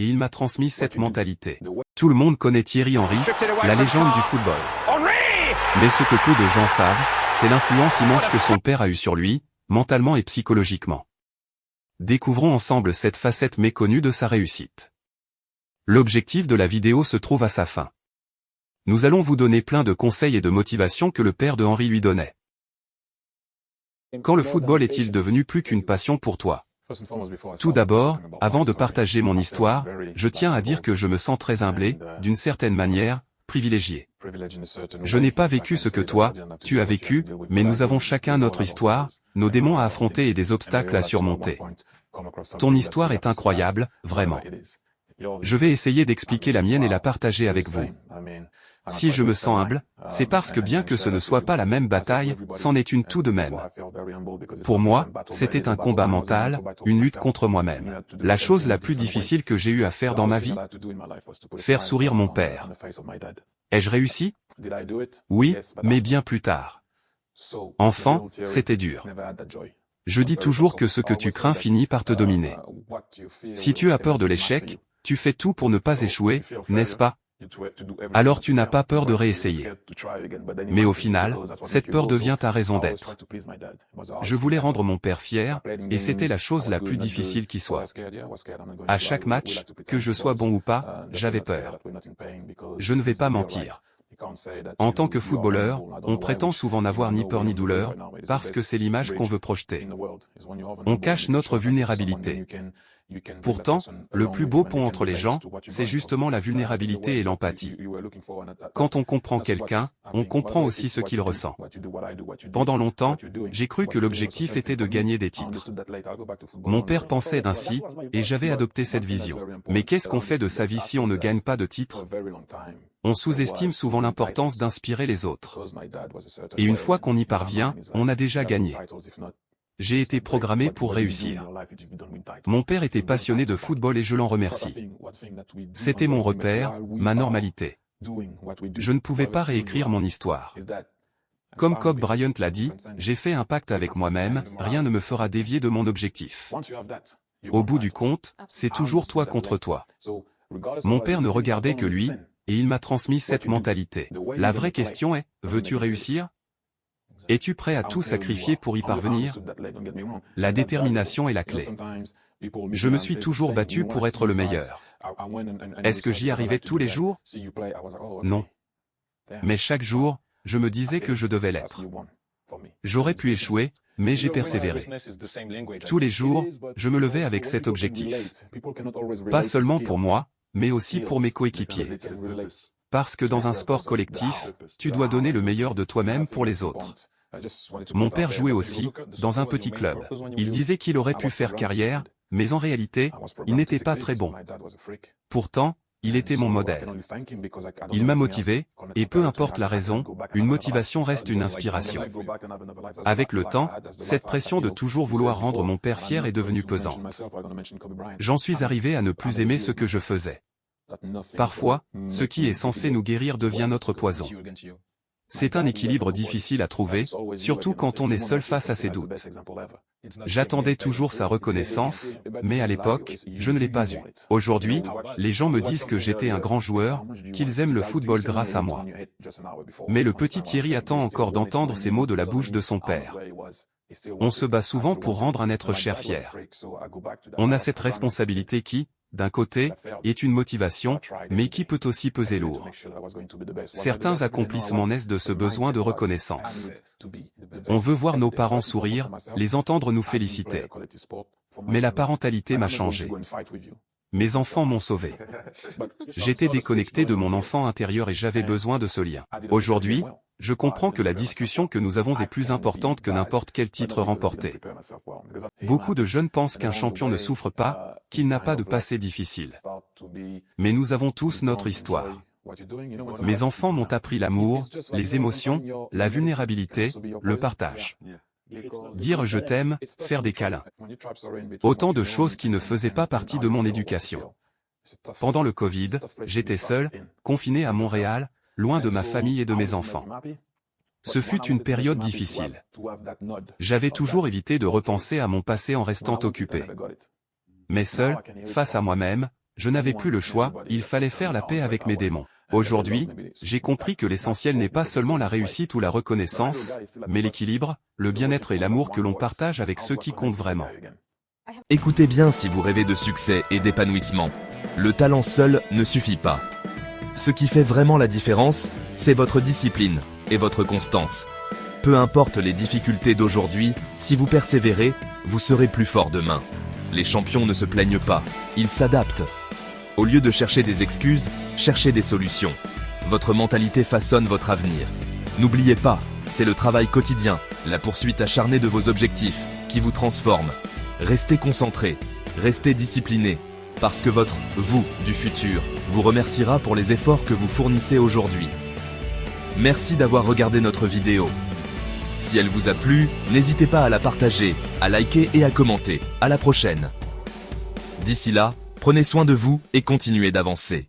et il m'a transmis cette mentalité. Tout le monde connaît Thierry Henry, la légende du football. Mais ce que peu de gens savent, c'est l'influence immense que son père a eue sur lui, mentalement et psychologiquement. Découvrons ensemble cette facette méconnue de sa réussite. L'objectif de la vidéo se trouve à sa fin. Nous allons vous donner plein de conseils et de motivations que le père de Henry lui donnait. Quand le football est-il devenu plus qu'une passion pour toi? Tout d'abord, avant de partager mon histoire, je tiens à dire que je me sens très humblé, d'une certaine manière, privilégié. Je n'ai pas vécu ce que toi, tu as vécu, mais nous avons chacun notre histoire, nos démons à affronter et des obstacles à surmonter. Ton histoire est incroyable, vraiment. Je vais essayer d'expliquer la mienne et la partager avec vous. Si je me sens humble, c'est parce que bien que ce ne soit pas la même bataille, c'en est une tout de même. Pour moi, c'était un combat mental, une lutte contre moi-même. La chose la plus difficile que j'ai eu à faire dans ma vie? Faire sourire mon père. Ai-je réussi? Oui, mais bien plus tard. Enfant, c'était dur. Je dis toujours que ce que tu crains finit par te dominer. Si tu as peur de l'échec, tu fais tout pour ne pas échouer, n'est-ce pas? Alors tu n'as pas peur de réessayer. Mais au final, cette peur devient ta raison d'être. Je voulais rendre mon père fier, et c'était la chose la plus difficile qui soit. À chaque match, que je sois bon ou pas, j'avais peur. Je ne vais pas mentir. En tant que footballeur, on prétend souvent n'avoir ni peur ni douleur, parce que c'est l'image qu'on veut projeter. On cache notre vulnérabilité. Pourtant, le plus beau pont entre les gens, c'est justement la vulnérabilité et l'empathie. Quand on comprend quelqu'un, on comprend aussi ce qu'il ressent. Pendant longtemps, j'ai cru que l'objectif était de gagner des titres. Mon père pensait ainsi, et j'avais adopté cette vision. Mais qu'est-ce qu'on fait de sa vie si on ne gagne pas de titres? On sous-estime souvent l'importance d'inspirer les autres. Et une fois qu'on y parvient, on a déjà gagné. J'ai été programmé pour réussir. Mon père était passionné de football et je l'en remercie. C'était mon repère, ma normalité. Je ne pouvais pas réécrire mon histoire. Comme Kobe Bryant l'a dit, j'ai fait un pacte avec moi-même, rien ne me fera dévier de mon objectif. Au bout du compte, c'est toujours toi contre toi. Mon père ne regardait que lui, et il m'a transmis cette mentalité. La vraie question est, veux-tu réussir? Es-tu prêt à tout sacrifier pour y parvenir? La détermination est la clé. Je me suis toujours battu pour être le meilleur. Est-ce que j'y arrivais tous les jours? Non. Mais chaque jour, je me disais que je devais l'être. J'aurais pu échouer, mais j'ai persévéré. Tous les jours, je me levais avec cet objectif. Pas seulement pour moi, mais aussi pour mes coéquipiers. Parce que dans un sport collectif, tu dois donner le meilleur de toi-même pour les autres. Mon père jouait aussi, dans un petit club. Il disait qu'il aurait pu faire carrière, mais en réalité, il n'était pas très bon. Pourtant, il était mon modèle. Il m'a motivé, et peu importe la raison, une motivation reste une inspiration. Avec le temps, cette pression de toujours vouloir rendre mon père fier est devenue pesante. J'en suis arrivé à ne plus aimer ce que je faisais. Parfois, ce qui est censé nous guérir devient notre poison. C'est un équilibre difficile à trouver, surtout quand on est seul face à ses doutes. J'attendais toujours sa reconnaissance, mais à l'époque, je ne l'ai pas eue. Aujourd'hui, les gens me disent que j'étais un grand joueur, qu'ils aiment le football grâce à moi. Mais le petit Thierry attend encore d'entendre ces mots de la bouche de son père. On se bat souvent pour rendre un être cher fier. On a cette responsabilité qui, d'un côté, est une motivation, mais qui peut aussi peser lourd. Certains accomplissements naissent de ce besoin de reconnaissance. On veut voir nos parents sourire, les entendre nous féliciter. Mais la parentalité m'a changé. Mes enfants m'ont sauvé. J'étais déconnecté de mon enfant intérieur et j'avais besoin de ce lien. Aujourd'hui, je comprends que la discussion que nous avons est plus importante que n'importe quel titre remporté. Beaucoup de jeunes pensent qu'un champion ne souffre pas, qu'il n'a pas de passé difficile. Mais nous avons tous notre histoire. Mes enfants m'ont appris l'amour, les émotions, la vulnérabilité, le partage. Dire je t'aime, faire des câlins. Autant de choses qui ne faisaient pas partie de mon éducation. Pendant le Covid, j'étais seul, confiné à Montréal, loin de ma famille et de mes enfants. Ce fut une période difficile. J'avais toujours évité de repenser à mon passé en restant occupé. Mais seul, face à moi-même, Je n'avais plus le choix, il fallait faire la paix avec mes démons. Aujourd'hui, j'ai compris que l'essentiel n'est pas seulement la réussite ou la reconnaissance, mais l'équilibre, le bien-être et l'amour que l'on partage avec ceux qui comptent vraiment. Écoutez bien si vous rêvez de succès et d'épanouissement. Le talent seul ne suffit pas. Ce qui fait vraiment la différence, c'est votre discipline et votre constance. Peu importe les difficultés d'aujourd'hui, si vous persévérez, vous serez plus fort demain. Les champions ne se plaignent pas, ils s'adaptent. Au lieu de chercher des excuses, cherchez des solutions. Votre mentalité façonne votre avenir. N'oubliez pas, c'est le travail quotidien, la poursuite acharnée de vos objectifs, qui vous transforme. Restez concentré, restez discipliné, parce que votre « vous » du futur vous remerciera pour les efforts que vous fournissez aujourd'hui. Merci d'avoir regardé notre vidéo. Si elle vous a plu, n'hésitez pas à la partager, à liker et à commenter. À la prochaine. D'ici là, prenez soin de vous et continuez d'avancer.